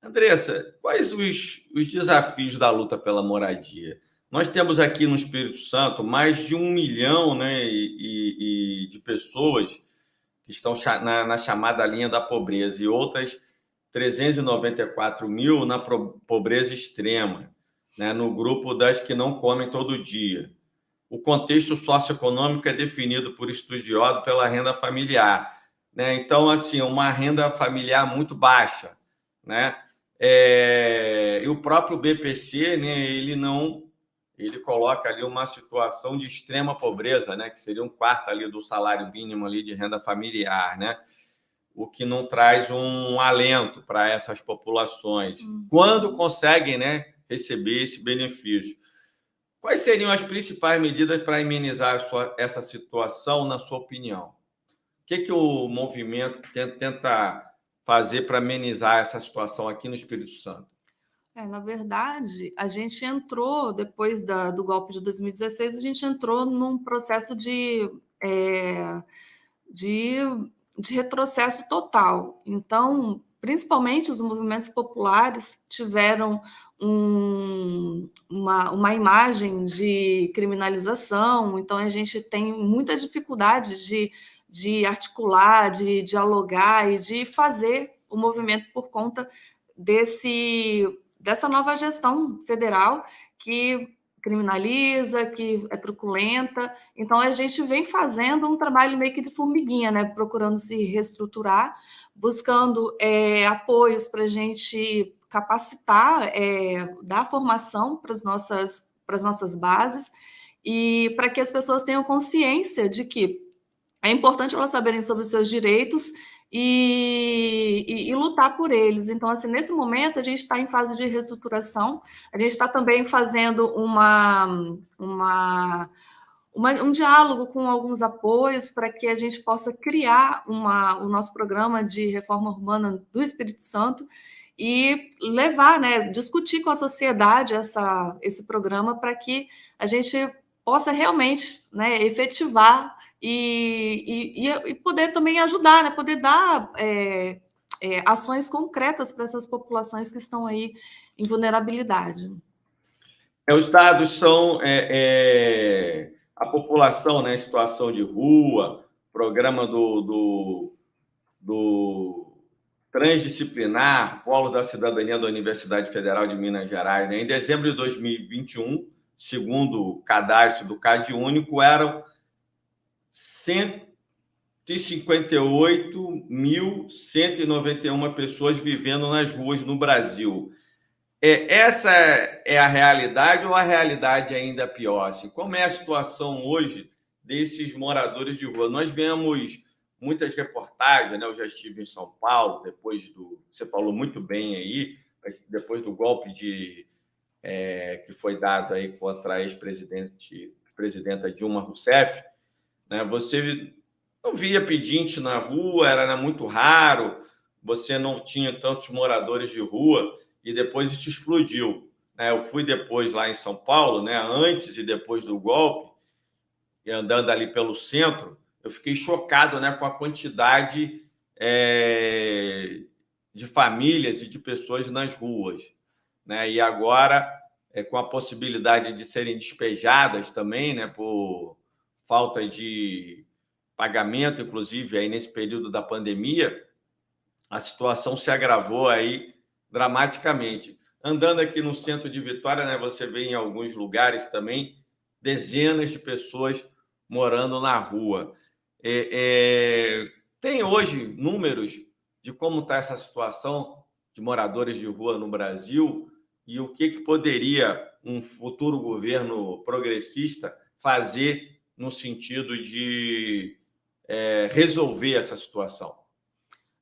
Andressa, quais os desafios da luta pela moradia? Nós temos aqui no Espírito Santo mais de 1 milhão, né, de pessoas que estão na chamada linha da pobreza e outras 394 mil na pobreza extrema, né, no grupo das que não comem todo dia. O contexto socioeconômico é definido por estudiosos pela renda familiar, né? Então, assim, uma renda familiar muito baixa, né? E o próprio BPC, né? Ele coloca ali uma situação de extrema pobreza, né? Que seria um quarto ali do salário mínimo ali de renda familiar, né? O que não traz um alento para essas populações. Quando conseguem, né, receber esse benefício. Quais seriam as principais medidas para amenizar essa situação, na sua opinião? O que o movimento tenta fazer para amenizar essa situação aqui no Espírito Santo? Na verdade, a gente entrou, depois do golpe de 2016, a gente entrou num processo de, de retrocesso total. Então, principalmente os movimentos populares tiveram uma imagem de criminalização, então a gente tem muita dificuldade de articular, de dialogar e de fazer o movimento por conta dessa nova gestão federal que criminaliza, que é truculenta. Então, a gente vem fazendo um trabalho meio que de formiguinha, né? Procurando se reestruturar, buscando apoios para a gente capacitar, dar formação para as nossas bases e para que as pessoas tenham consciência de que é importante elas saberem sobre os seus direitos e lutar por eles. Então, assim, nesse momento, a gente está em fase de reestruturação, a gente está também fazendo um diálogo com alguns apoios para que a gente possa criar o nosso programa de reforma urbana do Espírito Santo e levar, né, discutir com a sociedade esse programa para que a gente possa realmente, né, efetivar e poder também ajudar, né, poder dar ações concretas para essas populações que estão aí em vulnerabilidade. Os dados são a população, né, em situação de rua, programa do transdisciplinar, Polo da Cidadania da Universidade Federal de Minas Gerais. Né? Em dezembro de 2021, segundo o cadastro do CadÚnico, eram 158.191 pessoas vivendo nas ruas no Brasil. Essa é a realidade ou a realidade ainda pior? Assim, como é a situação hoje desses moradores de rua? Nós vemos muitas reportagens, né? Eu já estive em São Paulo, você falou muito bem aí, depois do golpe que foi dado aí contra a ex-presidenta Dilma Rousseff, né? Você não via pedinte na rua, era muito raro, você não tinha tantos moradores de rua, e depois isso explodiu. Né? Eu fui depois lá em São Paulo, né? Antes e depois do golpe, e andando ali pelo centro, eu fiquei chocado, né, com a quantidade de famílias e de pessoas nas ruas. Né? E agora, com a possibilidade de serem despejadas também, né, por falta de pagamento, inclusive, aí nesse período da pandemia, a situação se agravou aí dramaticamente. Andando aqui no centro de Vitória, né, você vê em alguns lugares também dezenas de pessoas morando na rua. Tem hoje números de como está essa situação de moradores de rua no Brasil e o que poderia um futuro governo progressista fazer no sentido de resolver essa situação?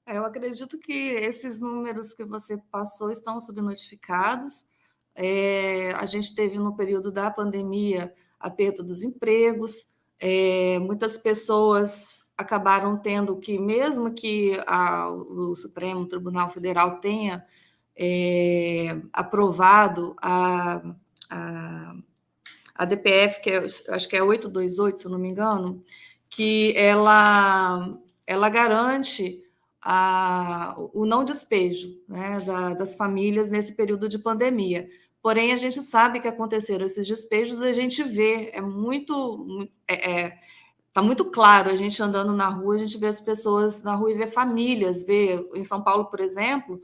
Eu acredito que esses números que você passou estão subnotificados. A gente teve, no período da pandemia, a perda dos empregos, muitas pessoas acabaram tendo que, mesmo que o Supremo Tribunal Federal tenha aprovado a DPF, que acho que é 828, se eu não me engano, que ela garante o não despejo, né, das famílias nesse período de pandemia. Porém, a gente sabe que aconteceram esses despejos, a gente vê, tá muito claro, a gente andando na rua, a gente vê as pessoas na rua e vê famílias, vê em São Paulo, por exemplo,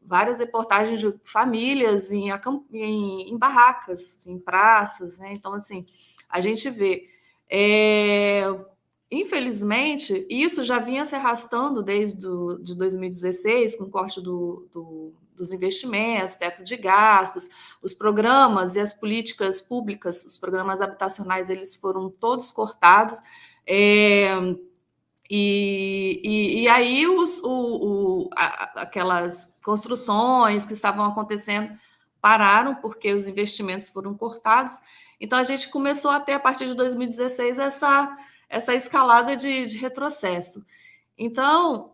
várias reportagens de famílias em barracas, em praças, né? Então, assim, a gente vê. Infelizmente, isso já vinha se arrastando desde de 2016, com o corte dos investimentos, teto de gastos, os programas e as políticas públicas, os programas habitacionais, eles foram todos cortados. E aí aquelas construções que estavam acontecendo pararam porque os investimentos foram cortados. Então a gente começou a ter, a partir de 2016, essa escalada de retrocesso. Então,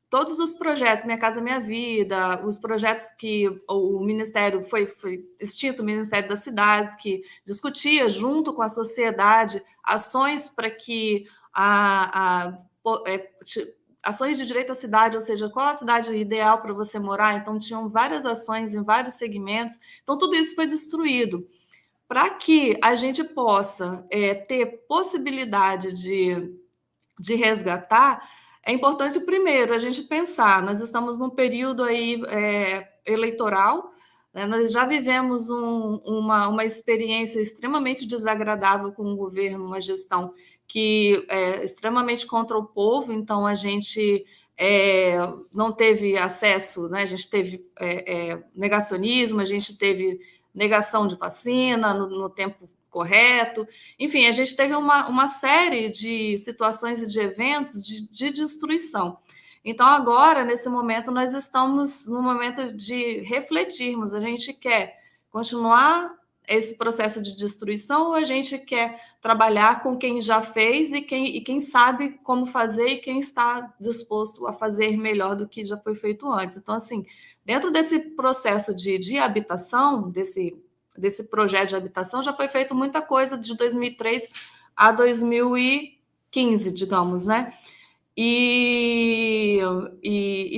todos os projetos, Minha Casa Minha Vida, os projetos que o Ministério foi extinto, o Ministério das Cidades, que discutia junto com a sociedade ações para que ações de direito à cidade, ou seja, qual a cidade ideal para você morar. Então, tinham várias ações em vários segmentos. Então, tudo isso foi destruído. Para que a gente possa ter possibilidade de resgatar, é importante, primeiro, a gente pensar, nós estamos num período aí eleitoral, né? Nós já vivemos uma experiência extremamente desagradável com o governo, uma gestão que é extremamente contra o povo, então a gente não teve acesso, né? A gente teve negacionismo, a gente teve negação de vacina no tempo correto. Enfim, a gente teve uma série de situações e de eventos de destruição. Então, agora, nesse momento, nós estamos no momento de refletirmos. A gente quer continuar esse processo de destruição ou a gente quer trabalhar com quem já fez e quem sabe como fazer e quem está disposto a fazer melhor do que já foi feito antes. Então, assim, dentro desse processo de habitação, desse projeto de habitação, já foi feito muita coisa de 2003 a 2015, digamos, né? E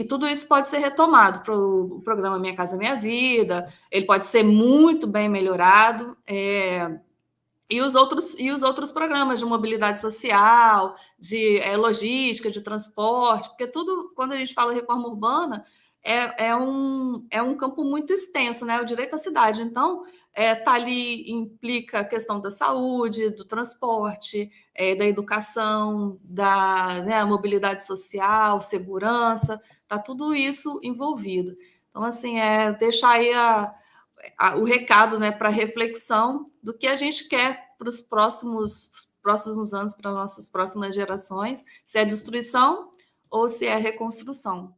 tudo isso pode ser retomado para o programa Minha Casa Minha Vida, ele pode ser muito bem melhorado, e os outros programas de mobilidade social, de logística, de transporte, porque tudo, quando a gente fala reforma urbana, é um campo muito extenso, né? O direito à cidade. Então, tá ali, implica a questão da saúde, do transporte, da educação, né, mobilidade social, segurança, tá tudo isso envolvido. Então, assim, deixar aí o recado, né, para reflexão do que a gente quer para os próximos anos, para nossas próximas gerações, se é destruição ou se é reconstrução.